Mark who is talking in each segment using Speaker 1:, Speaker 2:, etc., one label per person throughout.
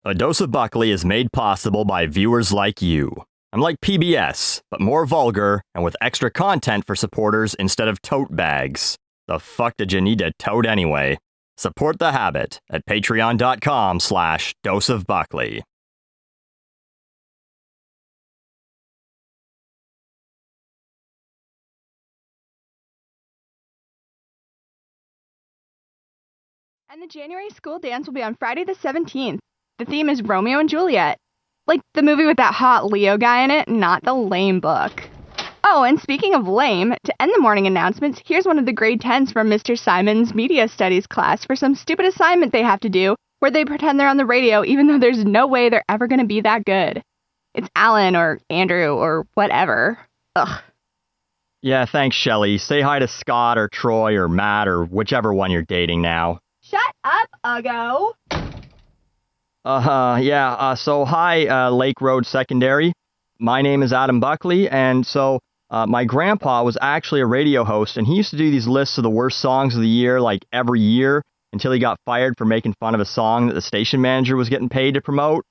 Speaker 1: A Dose of Buckley is made possible by viewers like you. I'm like PBS, but more vulgar and with extra content for supporters instead of tote bags. The fuck did you need to tote anyway? Support the habit at patreon.com/doseofbuckley.
Speaker 2: And the January school dance will be on Friday the 17th. The theme is Romeo and Juliet. Like the movie with that hot Leo guy in it, not the lame book. Oh, and speaking of lame, to end the morning announcements, here's one of the grade 10s from Mr. Simon's media studies class for some stupid assignment they have to do where they pretend they're on the radio even though there's no way they're ever going to be that good. It's Alan or Andrew or whatever. Ugh.
Speaker 1: Yeah, thanks, Shelley. Say hi to Scott or Troy or Matt or whichever one you're dating now.
Speaker 2: Shut up, Uggo.
Speaker 1: So hi, Lake Road Secondary. My name is Adam Buckley, and so my grandpa was actually a radio host, and he used to do these lists of the worst songs of the year, like every year, until he got fired for making fun of a song that the station manager was getting paid to promote.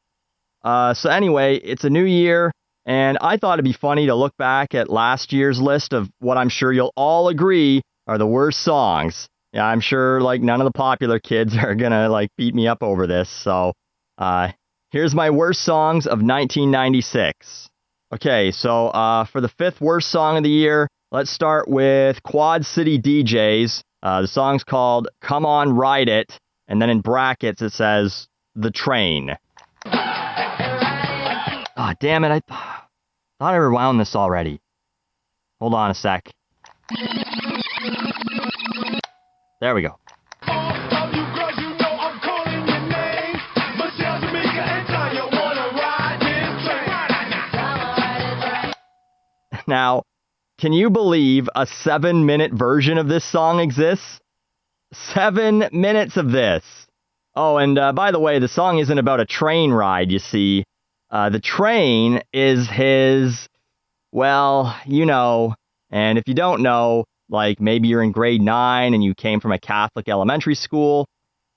Speaker 1: So anyway, it's a new year, and I thought it'd be funny to look back at last year's list of what I'm sure you'll all agree are the worst songs. Yeah, I'm sure, none of the popular kids are gonna, beat me up over this, so... here's my worst songs of 1996. Okay, so for the fifth worst song of the year, let's start with Quad City DJs. The song's called Come On Ride It, and then in brackets it says The Train. Ah, damn it, I thought I rewound this already. Hold on a sec. There we go. Now, can you believe a 7-minute version of this song exists? 7 minutes of this. Oh, and by the way, the song isn't about a train ride, you see. The train is his, well, you know, and if you don't know, maybe you're in grade 9 and you came from a Catholic elementary school,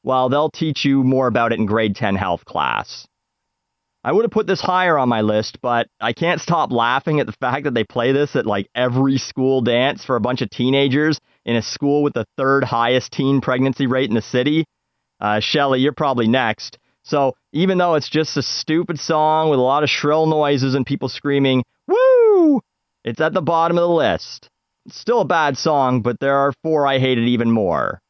Speaker 1: well, they'll teach you more about it in grade 10 health class. I would have put this higher on my list, but I can't stop laughing at the fact that they play this at every school dance for a bunch of teenagers in a school with the third highest teen pregnancy rate in the city. Shelley, you're probably next. So even though it's just a stupid song with a lot of shrill noises and people screaming, woo, it's at the bottom of the list. It's still a bad song, but there are 4 I hated even more.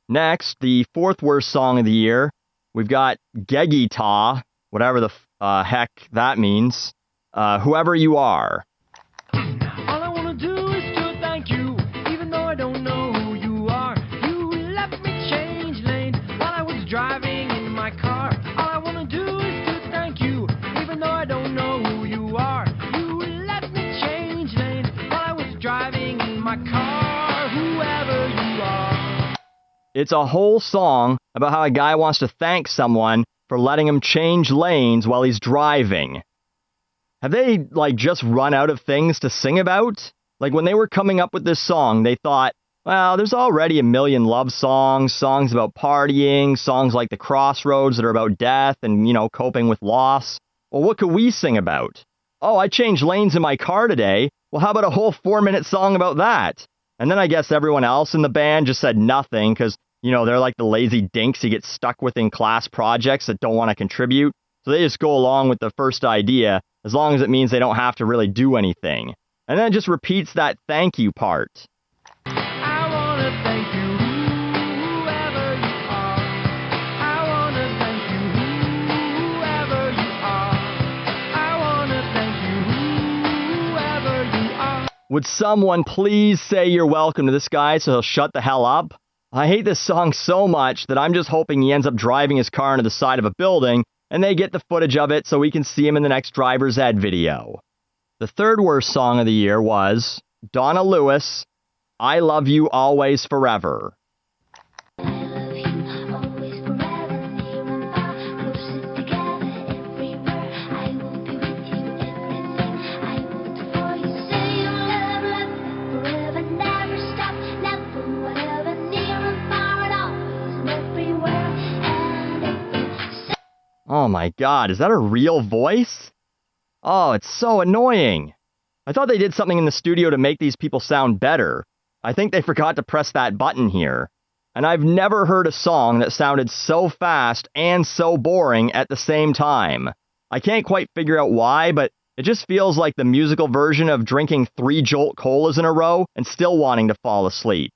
Speaker 1: Next, the 4th worst song of the year, we've got Geggy-Ta, whatever the heck that means. Whoever you are.
Speaker 3: All I want to do is to thank you, even though I don't know who you are. You let me change lanes while I was driving in my car. All I want to do is to thank you, even though I don't know who you are. You let me change lanes while I was driving in my car. Whoever you are.
Speaker 1: It's a whole song about how a guy wants to thank someone for letting him change lanes while he's driving. Have they, just run out of things to sing about? When they were coming up with this song, they thought, well, there's already a million love songs, songs about partying, songs like The Crossroads that are about death and, coping with loss. Well, what could we sing about? Oh, I changed lanes in my car today. Well, how about a whole 4-minute song about that? And then I guess everyone else in the band just said nothing because they're like the lazy dinks you get stuck with in class projects that don't want to contribute. So they just go along with the first idea, as long as it means they don't have to really do anything. And then it just repeats that thank you part.
Speaker 3: I want to thank you, whoever you are. I want to thank you, whoever you are. I want to thank you, whoever you are.
Speaker 1: Would someone please say you're welcome to this guy so he'll shut the hell up? I hate this song so much that I'm just hoping he ends up driving his car into the side of a building and they get the footage of it so we can see him in the next driver's ed video. The 3rd worst song of the year was Donna Lewis, I Love You Always Forever. Oh my god, is that a real voice? Oh, it's so annoying. I thought they did something in the studio to make these people sound better. I think they forgot to press that button here. And I've never heard a song that sounded so fast and so boring at the same time. I can't quite figure out why, but it just feels like the musical version of drinking 3 Jolt Colas in a row and still wanting to fall asleep.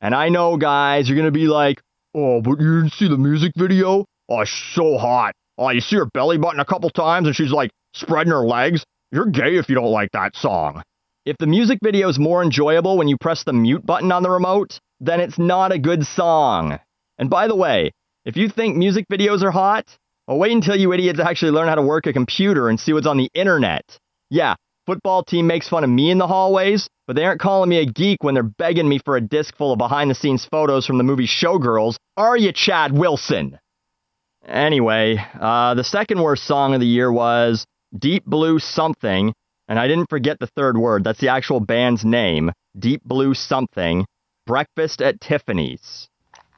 Speaker 1: And I know, guys, you're going to be like, oh, but you didn't see the music video? Oh, she's so hot. Oh, you see her belly button a couple times and she's like spreading her legs? You're gay if you don't like that song. If the music video is more enjoyable when you press the mute button on the remote, then it's not a good song. And by the way, if you think music videos are hot, well, wait until you idiots actually learn how to work a computer and see what's on the internet. Yeah, football team makes fun of me in the hallways, but they aren't calling me a geek when they're begging me for a disc full of behind-the-scenes photos from the movie Showgirls, are you, Chad Wilson? Anyway, the second worst song of the year was Deep Blue Something, and I didn't forget the third word. That's the actual band's name, Deep Blue Something, Breakfast at Tiffany's.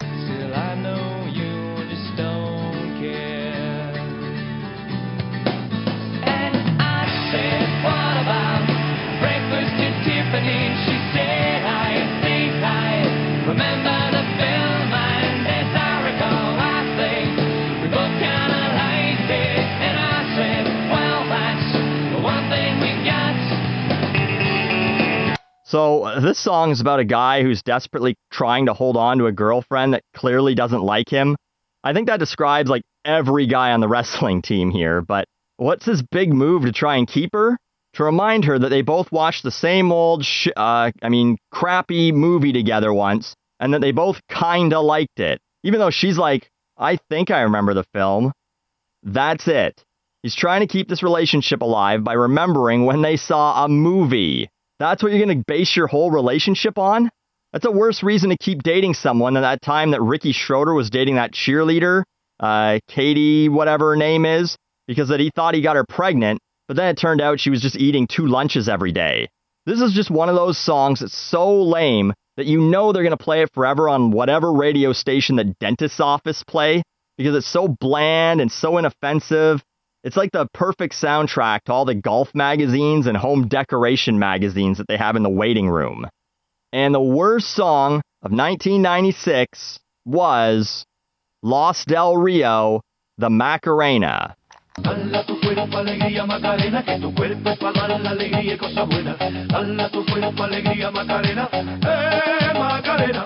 Speaker 3: Still, I know you just don't care. And I said, what about breakfast at Tiffany's? She said, I think I remember the film, and as I recall, I think we both kind of liked it. And I said, well, that's the one thing we got.
Speaker 1: So, this song is about a guy who's desperately trying to hold on to a girlfriend that clearly doesn't like him. I think that describes, like, every guy on the wrestling team here, but what's his big move to try and keep her? To remind her that they both watched the same old, crappy movie together once, and that they both kinda liked it. Even though she's like, I think I remember the film. That's it. He's trying to keep this relationship alive by remembering when they saw a movie. That's what you're going to base your whole relationship on? That's a worse reason to keep dating someone than that time that Ricky Schroeder was dating that cheerleader, Katie, whatever her name is, because that he thought he got her pregnant, but then it turned out she was just eating 2 lunches every day. This is just one of those songs that's so lame that you know they're going to play it forever on whatever radio station the dentist's office play, because it's so bland and so inoffensive. It's like the perfect soundtrack to all the golf magazines and home decoration magazines that they have in the waiting room. And the worst song of 1996 was Los Del Rio, the Macarena.
Speaker 4: Dala tu cuerpo alegría Macarena, que tu cuerpo es para dar la alegría y cosas buenas. Dala tu cuerpo alegría Macarena, Macarena.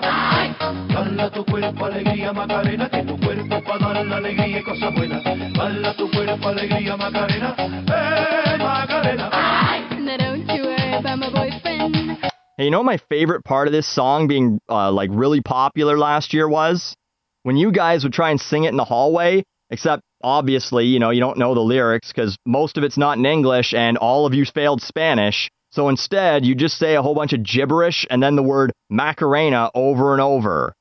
Speaker 4: Dala tu cuerpo alegría Macarena, que tu cuerpo es para dar la alegría y cosas buenas. Dala tu cuerpo alegría Macarena, Macarena.
Speaker 2: Now don't you worry about my boyfriend.
Speaker 1: Hey, you know what my favorite part of this song being really popular last year was? When you guys would try and sing it in the hallway, except obviously, you don't know the lyrics because most of it's not in English and all of you failed Spanish. So instead, you just say a whole bunch of gibberish and then the word Macarena over and over.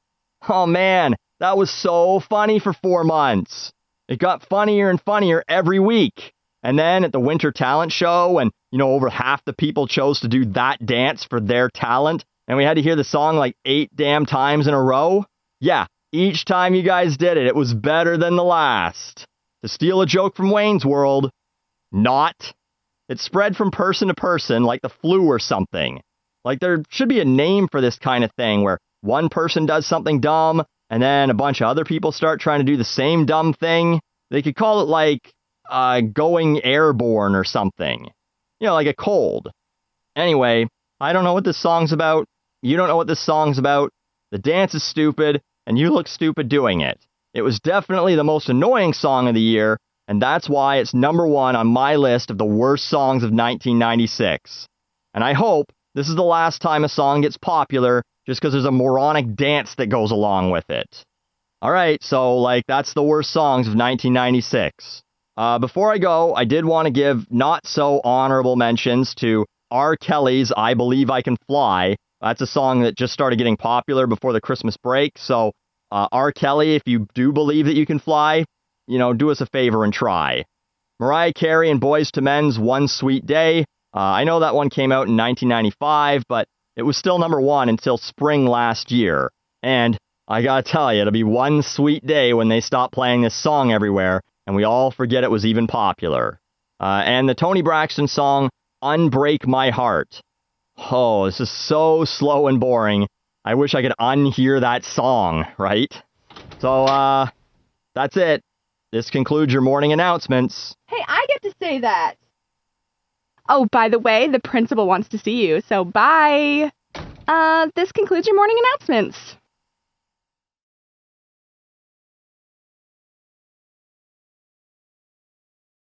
Speaker 1: Oh man, that was so funny for 4 months. It got funnier and funnier every week. And then at the Winter Talent Show, when, over half the people chose to do that dance for their talent, and we had to hear the song like 8 damn times in a row. Yeah, each time you guys did it, it was better than the last. To steal a joke from Wayne's World, not. It spread from person to person like the flu or something. Like there should be a name for this kind of thing where one person does something dumb and then a bunch of other people start trying to do the same dumb thing. They could call it like going airborne or something. Like a cold. Anyway, I don't know what this song's about. You don't know what this song's about. The dance is stupid, and you look stupid doing it. It was definitely the most annoying song of the year, and that's why it's number 1 on my list of the worst songs of 1996. And I hope this is the last time a song gets popular just because there's a moronic dance that goes along with it. Alright, so that's the worst songs of 1996. Before I go, I did want to give not so honorable mentions to R. Kelly's I Believe I Can Fly. That's a song that just started getting popular before the Christmas break, so R. Kelly, if you do believe that you can fly, do us a favor and try. Mariah Carey and Boyz II Men's One Sweet Day. I know that one came out in 1995, but it was still number 1 until spring last year. And I gotta tell you, it'll be one sweet day when they stop playing this song everywhere, and we all forget it was even popular. And the Toni Braxton song, Unbreak My Heart. Oh, this is so slow and boring. I wish I could unhear that song, right? So, that's it. This concludes your morning announcements.
Speaker 2: Hey, I get to say that. Oh, by the way, the principal wants to see you, so bye. This concludes your morning announcements.